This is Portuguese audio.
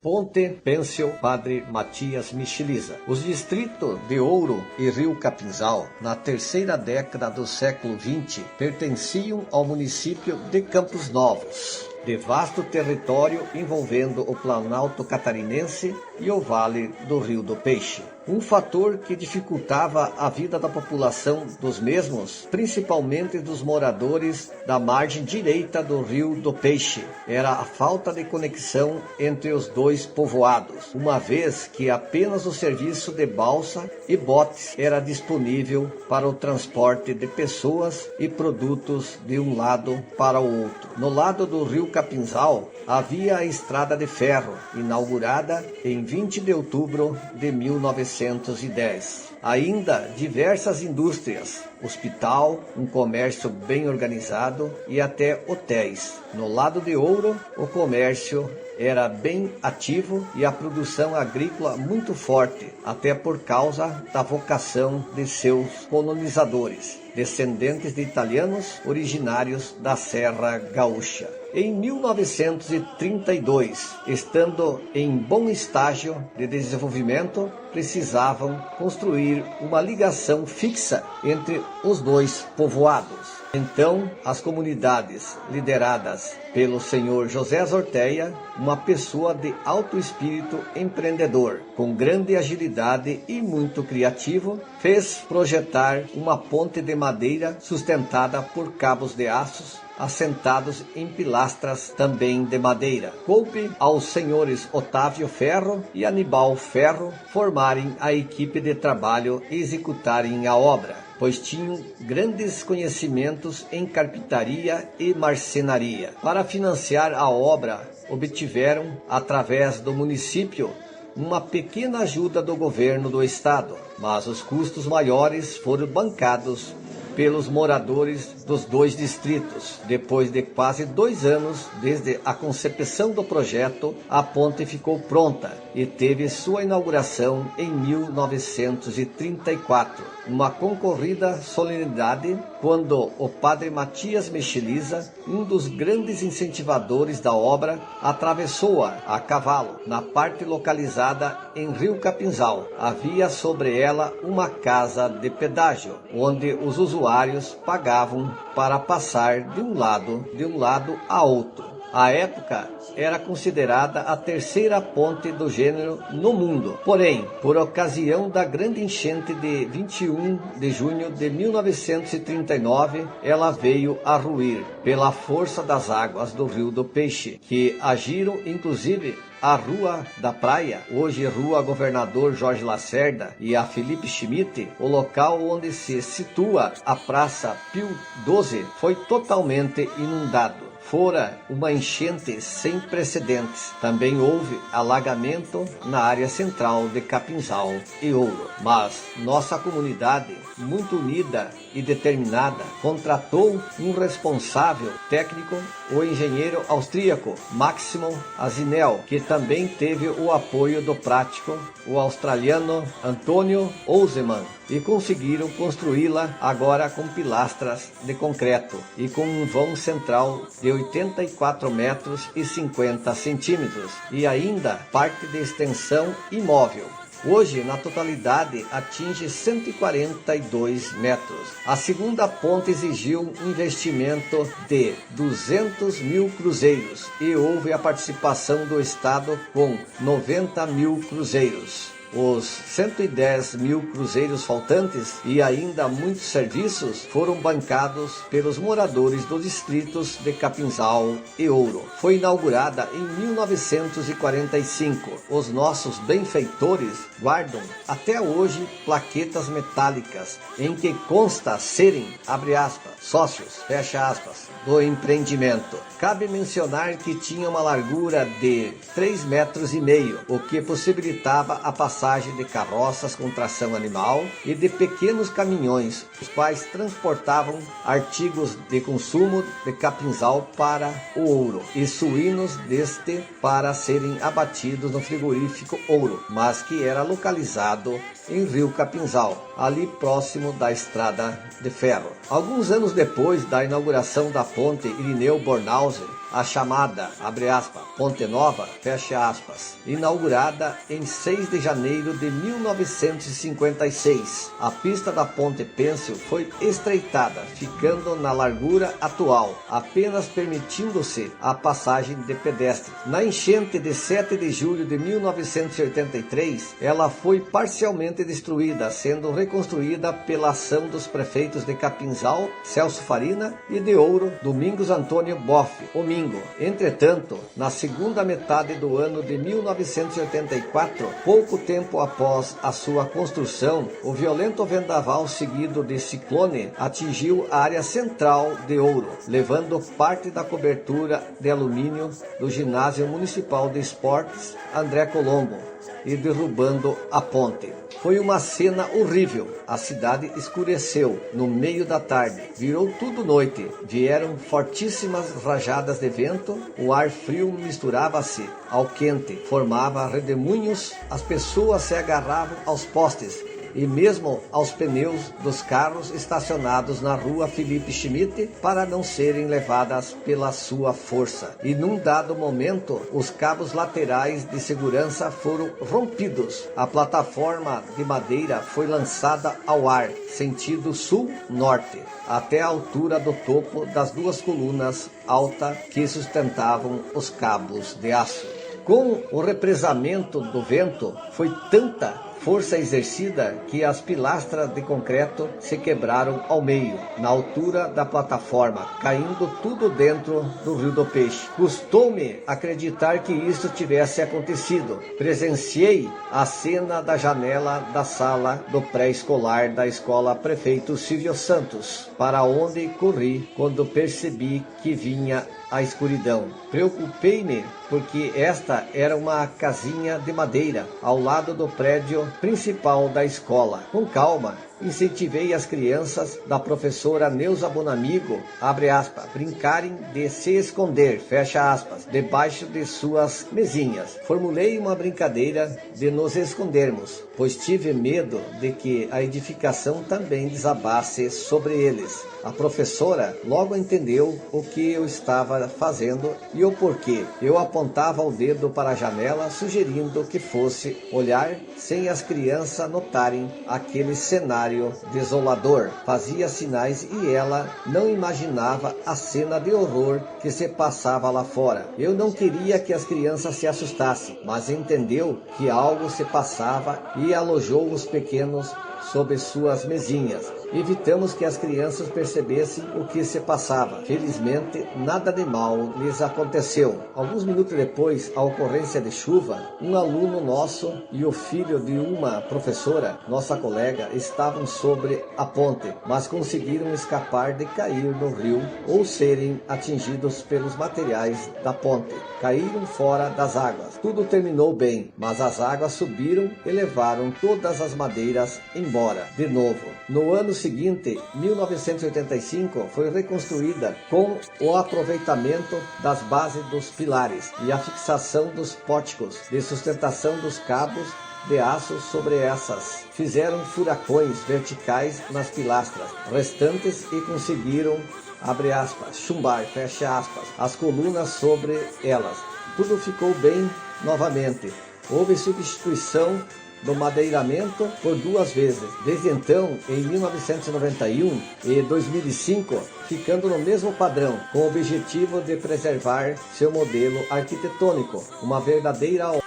Ponte Pêncil Padre Matias Michelisa. Os distritos de Ouro e Rio Capinzal, na terceira década do século XX, pertenciam ao município de Campos Novos, de vasto território envolvendo o Planalto Catarinense e o Vale do Rio do Peixe. Um fator que dificultava a vida da população dos mesmos, principalmente dos moradores da margem direita do Rio do Peixe, era a falta de conexão entre os dois povoados, uma vez que apenas o serviço de balsa e botes era disponível para o transporte de pessoas e produtos de um lado para o outro. No lado do Rio Capinzal havia a estrada de ferro, inaugurada em 20 de outubro de 1910. Ainda diversas indústrias, hospital, um comércio bem organizado e até hotéis. No lado de Ouro, o comércio era bem ativo e a produção agrícola muito forte, até por causa da vocação de seus colonizadores, descendentes de italianos originários da Serra Gaúcha. Em 1932, estando em bom estágio de desenvolvimento, precisavam construir uma ligação fixa entre os dois povoados. Então, as comunidades lideradas pelo senhor José Zorteia, uma pessoa de alto espírito empreendedor, com grande agilidade e muito criativo, fez projetar uma ponte de madeira sustentada por cabos de aços assentados em pilastras também de madeira. Coube aos senhores Otávio Ferro e Anibal Ferro formarem a equipe de trabalho e executarem a obra, pois tinham grandes conhecimentos em carpintaria e marcenaria. Para financiar a obra, obtiveram, através do município, uma pequena ajuda do governo do estado, mas os custos maiores foram bancados pelos moradores dos dois distritos. Depois de quase 2 anos desde a concepção do projeto, a ponte ficou pronta e teve sua inauguração em 1934, uma concorrida solenidade quando o padre Matias Michelisa, um dos grandes incentivadores da obra, atravessou-a a cavalo, na parte localizada em Rio Capinzal. Havia sobre ela uma casa de pedágio, onde os usuários pagavam para passar de um lado a outro. À época, era considerada a terceira ponte do gênero no mundo. Porém, por ocasião da grande enchente de 21 de junho de 1939, ela veio a ruir pela força das águas do Rio do Peixe, que agiram inclusive a Rua da Praia, hoje Rua Governador Jorge Lacerda, e a Felipe Schmidt, o local onde se situa a Praça Pio XII, foi totalmente inundado. Fora uma enchente sem precedentes. Também houve alagamento na área central de Capinzal e Ouro. Mas nossa comunidade, muito unida e determinada, contratou um responsável técnico, o engenheiro austríaco Máximo Azinel, que também teve o apoio do prático, o australiano Antônio Ouseman, e conseguiram construí-la agora com pilastras de concreto e com um vão central de 84 metros e 50 centímetros e ainda parte de extensão imóvel. Hoje, na totalidade, atinge 142 metros. A segunda ponte exigiu um investimento de 200 mil cruzeiros e houve a participação do Estado com 90 mil cruzeiros. Os 110 mil cruzeiros faltantes e ainda muitos serviços foram bancados pelos moradores dos distritos de Capinzal e Ouro. Foi inaugurada em 1945. Os nossos benfeitores guardam até hoje plaquetas metálicas em que consta serem, abre aspas, sócios, fecha aspas, do empreendimento. Cabe mencionar que tinha uma largura de 3,5 metros, o que possibilitava a passagem de carroças com tração animal e de pequenos caminhões, os quais transportavam artigos de consumo de Capinzal para o Ouro e suínos deste para serem abatidos no frigorífico Ouro, mas que era localizado em Rio Capinzal, ali próximo da estrada de ferro. Alguns anos depois da inauguração da ponte Irineu Bornhausen, a chamada, abre aspas, Ponte Nova, fecha aspas, inaugurada em 6 de janeiro de 1956. A pista da Ponte Pêncil foi estreitada, ficando na largura atual, apenas permitindo-se a passagem de pedestres. Na enchente de 7 de julho de 1983, ela foi parcialmente destruída, sendo reconstruída pela ação dos prefeitos de Capinzal, Celso Farina, e de Ouro, Domingos Antônio Boff, o Mingo. Entretanto, na segunda metade do ano de 1984, pouco tempo após a sua construção, o violento vendaval seguido de ciclone atingiu a área central de Ouro, levando parte da cobertura de alumínio do Ginásio Municipal de Esportes André Colombo e derrubando a ponte. Foi uma cena horrível. A cidade escureceu no meio da tarde. Virou tudo noite. Vieram fortíssimas rajadas de vento. O ar frio misturava-se ao quente. Formava redemoinhos. As pessoas se agarravam aos postes e mesmo aos pneus dos carros estacionados na rua Felipe Schmidt para não serem levadas pela sua força. E num dado momento, os cabos laterais de segurança foram rompidos. A plataforma de madeira foi lançada ao ar, sentido sul-norte, até a altura do topo das duas colunas altas que sustentavam os cabos de aço. Com o represamento do vento, foi tanta força exercida que as pilastras de concreto se quebraram ao meio, na altura da plataforma, caindo tudo dentro do Rio do Peixe. Custou-me acreditar que isso tivesse acontecido. Presenciei a cena da janela da sala do pré-escolar da escola Prefeito Silvio Santos, para onde corri quando percebi que vinha a escuridão. Preocupei-me porque esta era uma casinha de madeira ao lado do prédio principal da escola. Com calma, incentivei as crianças da professora Neuza Bonamigo, abre aspas, brincarem de se esconder, fecha aspas, debaixo de suas mesinhas. Formulei uma brincadeira de nos escondermos, pois tive medo de que a edificação também desabasse sobre eles. A professora logo entendeu o que eu estava fazendo e o porquê. Eu apontava o dedo para a janela, sugerindo que fosse olhar sem as crianças notarem aquele cenário desolador. Fazia sinais e ela não imaginava a cena de horror que se passava lá fora. Eu não queria que as crianças se assustassem, mas entendeu que algo se passava e alojou os pequenos sob suas mesinhas. Evitamos que as crianças percebessem o que se passava. Felizmente, nada de mal lhes aconteceu. Alguns minutos depois, a ocorrência de chuva, um aluno nosso e o filho de uma professora, nossa colega, estavam sobre a ponte, mas conseguiram escapar de cair no rio ou serem atingidos pelos materiais da ponte. Caíram fora das águas. Tudo terminou bem, mas as águas subiram e levaram todas as madeiras embora. De novo, no ano seguinte, 1985, foi reconstruída com o aproveitamento das bases dos pilares e a fixação dos pórticos de sustentação dos cabos de aço sobre essas. Fizeram furacões verticais nas pilastras restantes e conseguiram, abre aspas, chumbar, fecha aspas, as colunas sobre elas. Tudo ficou bem novamente. Houve substituição do madeiramento por 2 vezes. Desde então, em 1991 e 2005, ficando no mesmo padrão, com o objetivo de preservar seu modelo arquitetônico, uma verdadeira